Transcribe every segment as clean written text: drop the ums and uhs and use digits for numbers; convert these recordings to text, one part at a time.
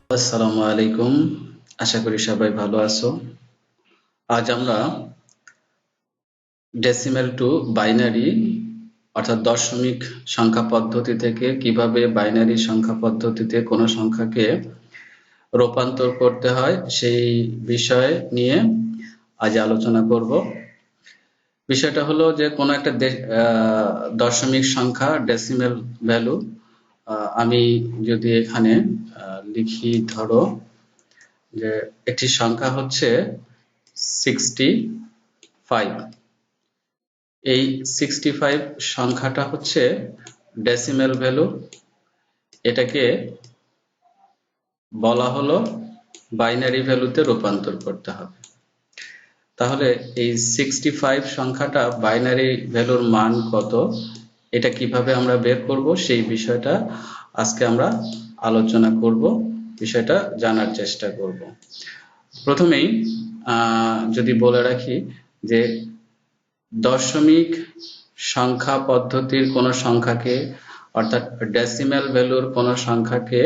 আসসালামু আলাইকুম। আশা করি সবাই ভালো আছো। আজ আমরা ডেসিমেল টু বাইনারি অর্থাৎ দশমিক সংখ্যা পদ্ধতি থেকে কিভাবে বাইনারি সংখ্যা পদ্ধতিতে কোনো সংখ্যাকে রূপান্তর করতে হয় সেই বিষয় নিয়ে আজ আলোচনা করব। বিষয়টা হলো যে কোনো একটা দশমিক সংখ্যা ডেসিমেল ভ্যালু আমি যদি এখানে লিখি, ধরো যে একটি সংখ্যা হচ্ছে 65। এই 65 সংখ্যাটা হচ্ছে ডেসিমেল ভ্যালু, এটাকে বলা হলো বাইনারি ভ্যালুতে রূপান্তর করতে হবে। তাহলে এই 65 সংখ্যাটা বাইনারি ভ্যালুর মান কত, এটা কিভাবে আমরা বের করব সেই বিষয়টা আজকে আমরা আলোচনা করব, বিষয়টা জানার চেষ্টা করব। প্রথমেই যদি বলে রাখি যে দশমিক সংখ্যা পদ্ধতির কোনো সংখ্যাকে অর্থাৎ ডেসিমেল ভ্যালুর কোনো সংখ্যাকে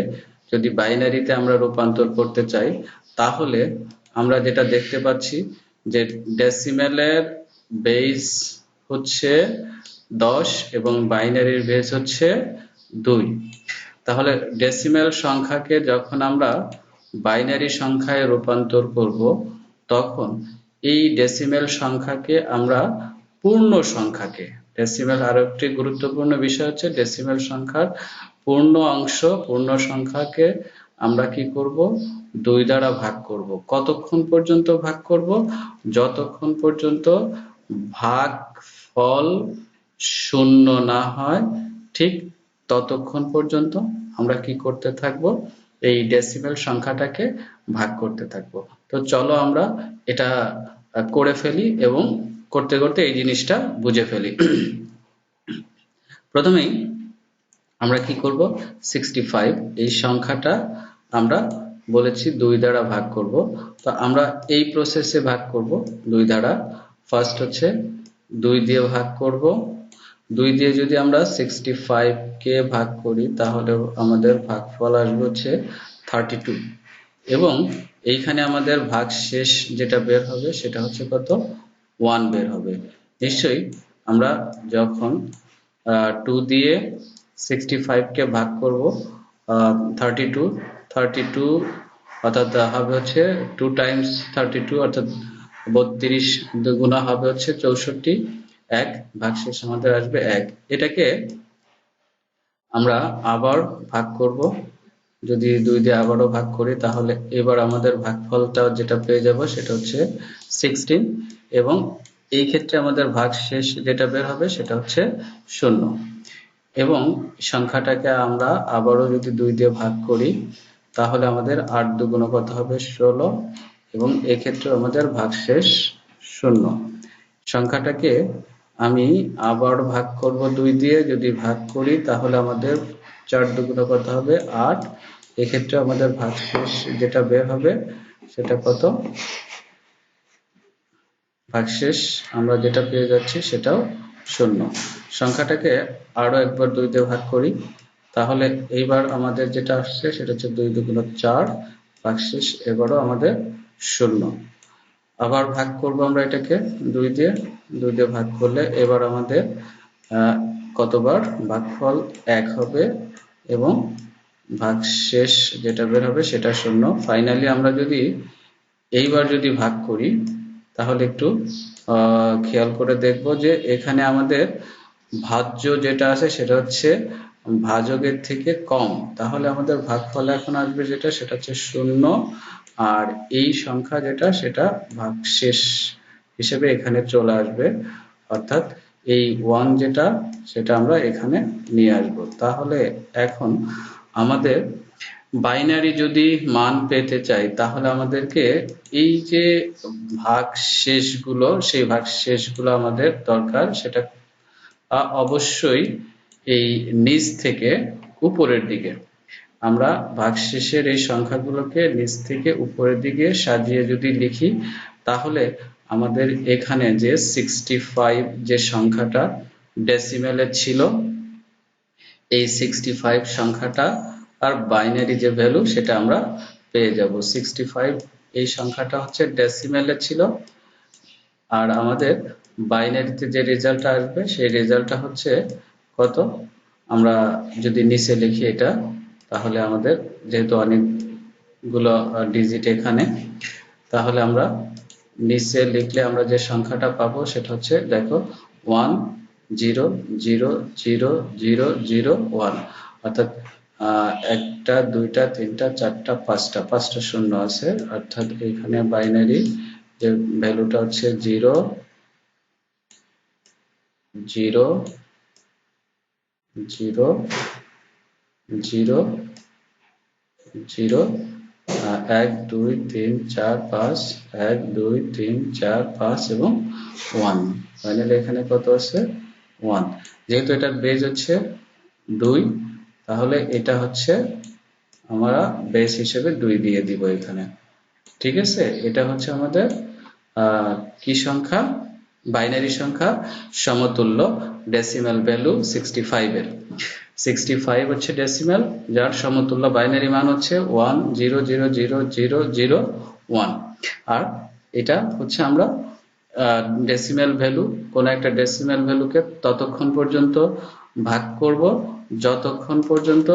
যদি বাইনারিতে আমরা রূপান্তর করতে চাই, তাহলে আমরা যেটা দেখতে পাচ্ছি যে ডেসিমেলের বেস হচ্ছে 10 এবং বাইনারির বেস হচ্ছে 2। তাহলে ডেসিমেল সংখ্যাকে যখন আমরা বাইনারি সংখ্যায় রূপান্তর করব, তখন এই ডেসিমেল সংখ্যাকে আমরা পূর্ণ সংখ্যাকে, ডেসিমেল আরো একটি গুরুত্বপূর্ণ বিষয় হচ্ছে ডেসিমেল সংখ্যার পূর্ণ অংশ, পূর্ণ সংখ্যাকে আমরা কি করব, 2 দ্বারা ভাগ করব। কতক্ষণ পর্যন্ত ভাগ করব? যতক্ষণ পর্যন্ত ভাগফল শূন্য না হয়, ঠিক ততক্ষণ পর্যন্ত আমরা কি করতে থাকবো, এই ডেসিমেল সংখ্যাটাকে ভাগ করতে থাকবো। তো চলো আমরা এটা করে ফেলি এবং করতে করতে এই জিনিসটা বুঝে ফেলি। প্রথমেই আমরা কি করব, 65 এই সংখ্যাটা আমরা বলেছি 2 দ্বারা ভাগ করব। তো আমরা এই প্রসেসে ভাগ করব 2 দ্বারা। ফার্স্ট হচ্ছে 2 দিয়ে ভাগ করব। 2 দিয়ে যদি আমরা 65 কে ভাগ করি তাহলে আমাদের ভাগফল আসবে হচ্ছে 32 এবং এইখানে আমাদের ভাগশেষ যেটা বের হবে সেটা হচ্ছে কত, 1 বের হবে। নিশ্চয়ই আমরা যখন 2 দিয়ে 65 কে ভাগ করব 32 অর্থাৎ হবে হচ্ছে 2 টাইমস 32 অর্থাৎ 32 গুণা হবে হচ্ছে 64, 1 ভাগশেষ আমাদের আসবে 1। এটাকে আমরা আবার ভাগ করব। যদি 2 দিয়ে আবারও ভাগ করি তাহলে এবার আমাদের ভাগফলটা যেটা পেয়ে যাব সেটা হচ্ছে 16 এবং এই ক্ষেত্রে আমাদের ভাগশেষ যেটা বের হবে সেটা হচ্ছে 0 এবং সংখ্যাটাকে আমরা আবারও যদি 2 দিয়ে ভাগ করি তাহলে আমাদের 8 দুগুণ কত হবে, 16 এবং এক্ষেত্রে আমাদের ভাগশেষ 0। সংখ্যাটাকে আমি আবার ভাগ করব 2 দিয়ে, যদি ভাগ করি তাহলে আমাদের 4 দুগুণ কত হবে, 8। এক্ষেত্রে আমাদের ভাগশেষ যেটা বের হবে সেটা কত, ভাগশেষ আমরা যেটা পেয়ে যাচ্ছি সেটাও 0। সংখ্যাটাকে আরো একবার 2 দিয়ে ভাগ করি তাহলে এইবার আমাদের যেটা আসছে সেটা হচ্ছে 2 দুগুণ 4, ভাগশেষ এবারও আমাদের 0। আবার ভাগ করব আমরা এটাকে 2 দিয়ে, 2 দিয়ে ভাগ করলে এবার আমাদের কতবার ভাগফল 1 হবে এবং ভাগশেষ যেটা বের হবে সেটা 0। ফাইনালি আমরা যদি এইবার যদি ভাগ করি তাহলে একটু খেয়াল করে দেখব যে এখানে আমাদের ভাজ্য যেটা আছে সেটা হচ্ছে ভাজকের থেকে কম, তাহলে আমাদের ভাগফল এখন আসবে যেটা সেটা হচ্ছে 0 আর এই সংখ্যা যেটা সেটা ভাগশেষ হিসেবে এখানে চলে আসবে, অর্থাৎ এই 1 যেটা সেটা আমরা এখানে নিয়ে আসব। তাহলে এখন আমাদের বাইনারি যদি মান পেতে চাই তাহলে আমাদেরকে এই যে ভাগশেষগুলো সেই ভাগশেষগুলো আমাদের দরকার, সেটা অবশ্যই এই নিচ থেকে উপরের দিকে। আমরা ভাগশেষের এই সংখ্যাগুলোকে নিচ থেকে উপরের দিকে সাজিয়ে যদি লিখি তাহলে আমাদের এখানে যে 65 যে সংখ্যাটা ডেসিমেলে ছিল এই 65 সংখ্যাটা আর বাইনারি যে ভ্যালু সেটা আমরা পেয়ে যাব 65। এই সংখ্যাটা হচ্ছে ডেসিমেলে ছিল, আর আমাদের বাইনারিতে যে রেজাল্টটা আসবে সেই রেজাল্টটা হচ্ছে কত। আমরা যদি নিচে লিখি এটা, তাহলে আমাদের যেহেতু অনেকগুলো ডিজিট এখানে, তাহলে আমরা নিচে লিখলে আমরা যে সংখ্যাটা পাবো সেটা হচ্ছে দেখো 1000001, অর্থাৎ একটা, দুইটা, তিনটা, চারটা, পাঁচটা শূন্য আছে, অর্থাৎ এখানে বাইনারি যে ভ্যালুটা হচ্ছে 0 0 0 0 0, 1 2 3 4 5, 1 2 3 4 5 এবং 1। ফাইনালি এখানে কত আছে 1। যেহেতু এটার বেজ হচ্ছে 2, তাহলে এটা হচ্ছে আমরা বেস হিসেবে 2 দিয়ে দিব এখানে। ঠিক আছে, এটা হচ্ছে আমাদের কি সংখ্যা, বাইনারি সংখ্যা সমতুল্য ডেসিমাল ভ্যালু 65 এর। 65 হচ্ছে ডেসিমাল, যার সমতুল্য বাইনারি মান হচ্ছে 1000001। আর এটা হচ্ছে আমরা ডেসিমাল ভ্যালু, কোন একটা ডেসিমাল ভ্যালুকে ততক্ষণ পর্যন্ত ভাগ করব যতক্ষণ পর্যন্ত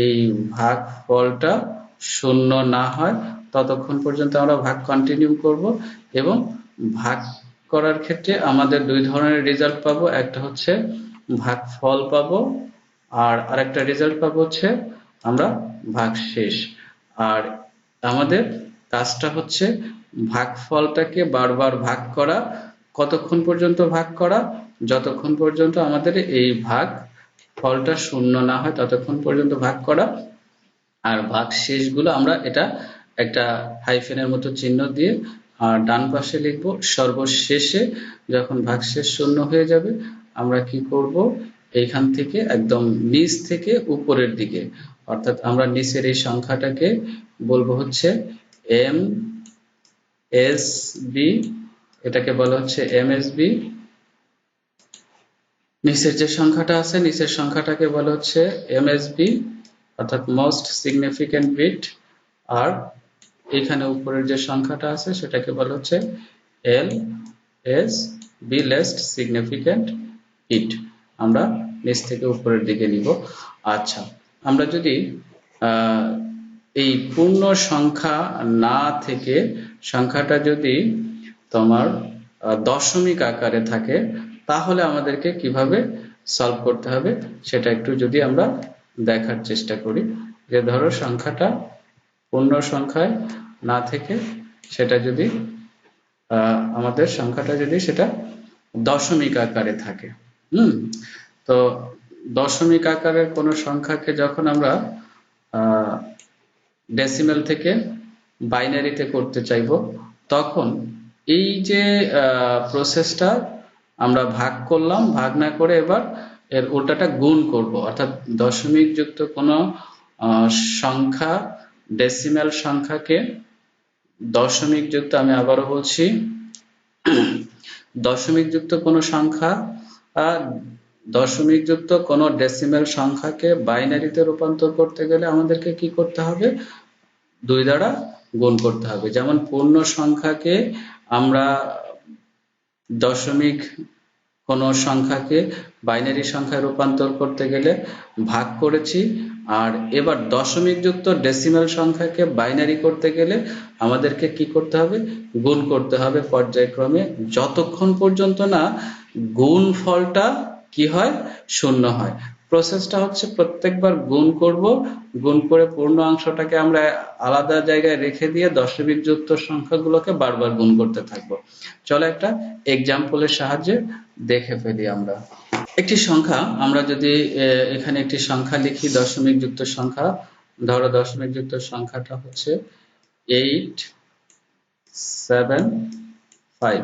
এই ভাগ ফলটা শূন্য না হয়, ততক্ষণ পর্যন্ত আমরা ভাগ কন্টিনিউ করব। এবং ভাগ করার ক্ষেত্রে আমাদের দুই ধরনের রেজাল্ট পাবো, একটা হচ্ছে ভাগ ফল পাবো, আর আরেকটা রেজাল্ট পাবো হচ্ছে আমরা ভাগশেষ। আর আমাদের কাজটা হচ্ছে ভাগফলটাকে বারবার ভাগ করা, কতক্ষণ পর্যন্ত ভাগ করা, যতক্ষণ পর্যন্ত আমাদের এই ভাগ ফলটা শূন্য না হয় ততক্ষণ পর্যন্ত ভাগ করা। আর ভাগশেষগুলো আমরা এটা একটা হাইফেনের মতো চিহ্ন দিয়ে আর ডান পাশে লিখব। সর্বশেষে যখন ভাগশেষ শূন্য হয়ে যাবে, আমরা কি করব, এইখান থেকে একদম নিচ থেকে উপরের দিকে, অর্থাৎ আমরা নিচের এই সংখ্যাটাকে বলবো হচ্ছে এম এস বি, এটাকে বলা হচ্ছে এমএসবি। নিচের যে সংখ্যাটা আছে, নিচের সংখ্যাটাকে বলা হচ্ছে এমএসবি, অর্থাৎ মোস্ট সিগনিফিক্যান্ট বিট। আর এখানে উপরের যে সংখ্যাটা আছে সেটাকে বলা হচ্ছে L S B, least significant bit. আমরা নিচ থেকে উপরের দিকে নিব। আচ্ছা, আমরা যদি এই পূর্ণ সংখ্যা না থেকে সংখ্যাটা যদি তোমার দশমিক আকারে থাকে, তাহলে আমাদেরকে কিভাবে সলভ করতে হবে সেটা একটু যদি আমরা দেখার চেষ্টা করি। যে ধরো সংখ্যাটা পূর্ণ সংখ্যায় না থেকে সেটা যদি আমাদের সংখ্যাটা যদি সেটা দশমিক আকারে থাকে, তো দশমিক আকারের কোনো সংখ্যাকে যখন আমরা ডেসিমেল থেকে বাইনারিতে করতে চাইব, তখন এই যে প্রসেসটা আমরা ভাগ করলাম, ভাগ না করে এবার এর উল্টাটা গুণ করব, অর্থাৎ দশমিক যুক্ত কোনো সংখ্যা, ডেসিমেল সংখ্যাকে দশমিক যুক্ত, আমি আবারও বলছি, দশমিক যুক্ত কোনো সংখ্যা, দশমিক যুক্ত কোনো ডেসিমেল সংখ্যাকে বাইনারিতে রূপান্তর করতে গেলে আমাদেরকে কি করতে হবে, 2 দ্বারা গুণ করতে হবে। যেমন পূর্ণ সংখ্যাকে আমরা দশমিক কোন সংখ্যাকে বাইনারি সংখ্যায় রূপান্তর করতে গেলে ভাগ করেছি, আর এবার দশমিক যুক্ত ডেসিমাল সংখ্যাকে বাইনারি করতে গেলে আমাদেরকে কি করতে হবে, গুণ করতে হবে পর্যায়ক্রমে, যতক্ষণ পর্যন্ত না গুণ ফলটা কি হয়, শূন্য হয়। প্রসেসটা হচ্ছে প্রত্যেকবার গুণ করব, গুণ করে পূর্ণ অংশটাকে আমরা আলাদা জায়গায় রেখে দিয়ে দশমিক যুক্ত সংখ্যাগুলোকে বারবার গুণ করতে থাকবো। চলো একটা এক্সাম্পলের সাহায্যে দেখে ফেলি আমরা। একটি সংখ্যা, আমরা যদি এখানে একটি সংখ্যা লিখি, দশমিক যুক্ত সংখ্যা, ধরো দশমিক যুক্ত সংখ্যাটা হচ্ছে 875।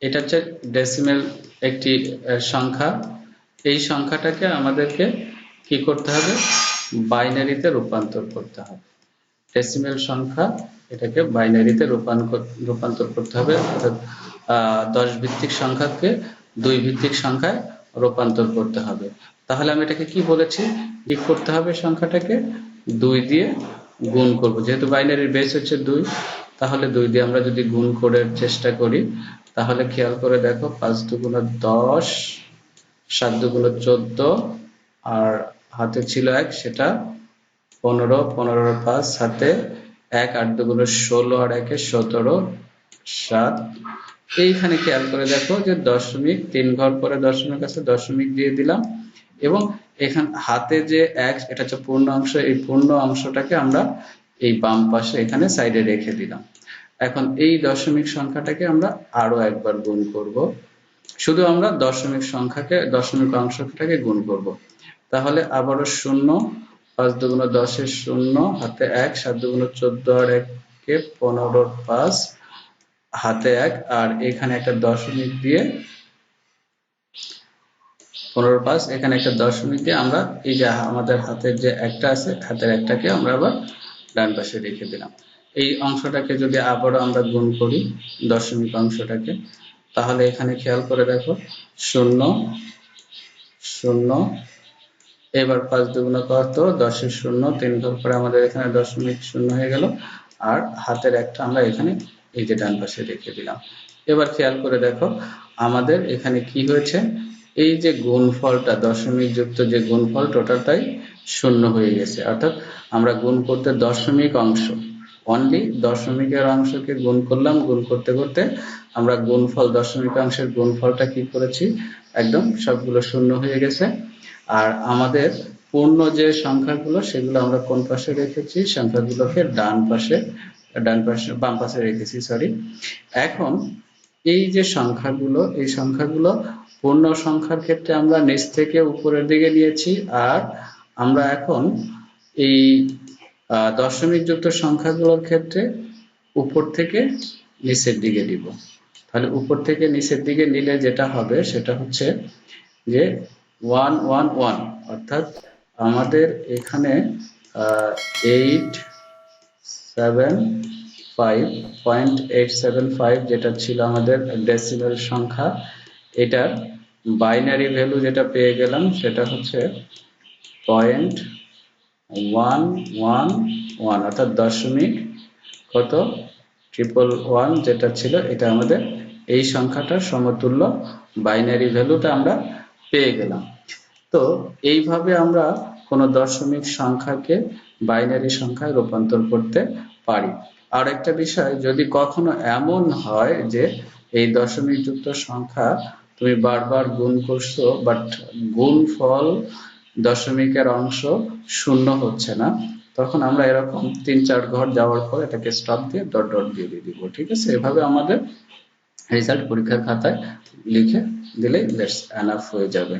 এটা হচ্ছে ডেসিমেল একটি সংখ্যা। এই সংখ্যাটাকে আমাদেরকে কি করতে হবে, বাইনারিতে রূপান্তর করতে হবে। ডেসিমেল সংখ্যা, এটাকে বাইনারিতে রূপান্তর করতে হবে, অর্থাৎ 10 ভিত্তিক সংখ্যাকে 2 ভিত্তিক সংখ্যায় রূপান্তর করতে হবে। তাহলে আমি এটাকে কি বলেছি, কি করতে হবে, সংখ্যাটাকে 2 দিয়ে গুণ করব, যেহেতু বাইনারির বেস হচ্ছে 2, তাহলে 2 দিয়ে আমরা যদি গুণ করার চেষ্টা করি তাহলে খেয়াল করে দেখো 5 দুগুণ 10, 7 দুগুণ 14, আর হাতে ছিল 1, সেটা 15, 15 আর 5 হাতে 1, 8 দুগুণ 16 আর 1 17, 7। এইখানে খেয়াল করে দেখো যে দশমিক 3 ঘর পরে দশমিক আছে, দশমিক দিয়ে দিলাম, এবং এখানে হাতে যে 1 এটা হচ্ছে পূর্ণ অংশ, এই পূর্ণ অংশটাকে আমরা এই বাম পাশে এখানে সাইডে রেখে দিলাম। এখন এই দশমিক সংখ্যাটাকে আমরা আরো একবার গুণ করব, শুধু আমরা দশমিক সংখ্যাকে দশমিক অংশটাকে গুণ করব। তাহলে আবারও 0, 5 দুগুণ 10 এর 0, হাতে 1, 7 দুগুণ 14 আর 1 কে 15 আর 5 হাতে 1, আর এখানে একটা দশমিক দিয়ে 15 5 এখানে একটা দশমিক দিয়ে আমরা এই যে আমাদের হাতের যে একটা আছে, হাতের একটাকে আমরা আবার ডান পাশে রেখে দিলাম। এই অংশটাকে যদি আবারও আমরা গুণ করি দশমিক অংশটাকে, তাহলে এখানে খেয়াল করে দেখো 0 0, এবার 5 দুগুণ কত, 10 এর 0, 3 ঘর পরে আমাদের এখানে দশমিক 0 হয়ে গেল, আর হাতের একটা আমরা এখানে এই যে ডান পাশে রেখে দিলাম। এবার খেয়াল করে দেখো আমাদের এখানে কি হয়েছে, এই যে গুণফলটা দশমিক যুক্ত যে গুণফল টোটালটাই 0 হয়ে গেছে, অর্থাৎ আমরা গুণ করতে দশমিক অংশ, অনলি দশমিকের অংশকে গুণ করলাম, গুণ করতে করতে আমরা গুণফল দশমিক অংশের গুণফলটা কি করেছি, একদম সবগুলো 0 হয়ে গেছে। আর আমাদের পূর্ণ যে সংখ্যাগুলো সেগুলো আমরা কোন পাশে রেখেছি, সংখ্যাগুলোকে ডান পাশে বাম পাশে রেখেছি, সরি। এখন এই যে সংখ্যাগুলো, এই সংখ্যাগুলো পূর্ণ সংখ্যার ক্ষেত্রে আমরা নিচ থেকে উপরের দিকে নিয়েছি, আর আমরা এখন এই দশমিক যুক্ত সংখ্যাগুলোর ক্ষেত্রে উপর থেকে নিচের দিকে দিব। তাহলে উপর থেকে নিচের দিকে নিলে যেটা হবে সেটা হচ্ছে যে 1 1 1, অর্থাৎ আমাদের এখানে 875.875 যেটা ছিল আমাদের ডেসিমেল সংখ্যা, এটার বাইনারি ভ্যালু যেটা পেয়ে গেলাম সেটা হচ্ছে 0.111, অর্থাৎ দশমিক কত 111 যেটা ছিল, এটা আমাদের এই সংখ্যাটার সমতুল্য বাইনারি ভ্যালুটা আমরা পেয়ে গেলাম। তো এইভাবে আমরা কোনো দশমিক সংখ্যাকে বাইনারি সংখ্যায় রূপান্তর করতে পারি। আর একটা বিষয়, যদি কখনো এমন হয় যে এই দশমিক যুক্ত সংখ্যা তুমি বারবার গুণ করছো বাট গুণফল দশমিকের অংশ 0 হচ্ছে না, তখন আমরা এরকম 3-4 ঘর যাওয়ার পর এটাকে স্টপ দিয়ে ডট ডট দিয়ে দিব, ঠিক আছে। এভাবে আমাদের রেজাল্ট পরীক্ষার খাতায় লিখে দিলেই দ্যাটস এনাফ হয়ে যাবে।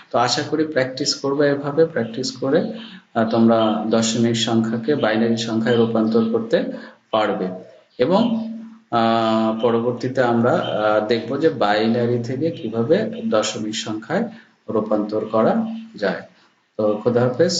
তো আশা করি প্র্যাকটিস করবে, এভাবে প্র্যাকটিস করে তোমরা দশমিক সংখ্যাকে বাইনারি সংখ্যায় রূপান্তর করতে পারবে, এবং পরবর্তীতে আমরা দেখব যে বাইনারি থেকে কিভাবে দশমিক সংখ্যায় রূপান্তর করা যায়। তো খোদা হাফেজ।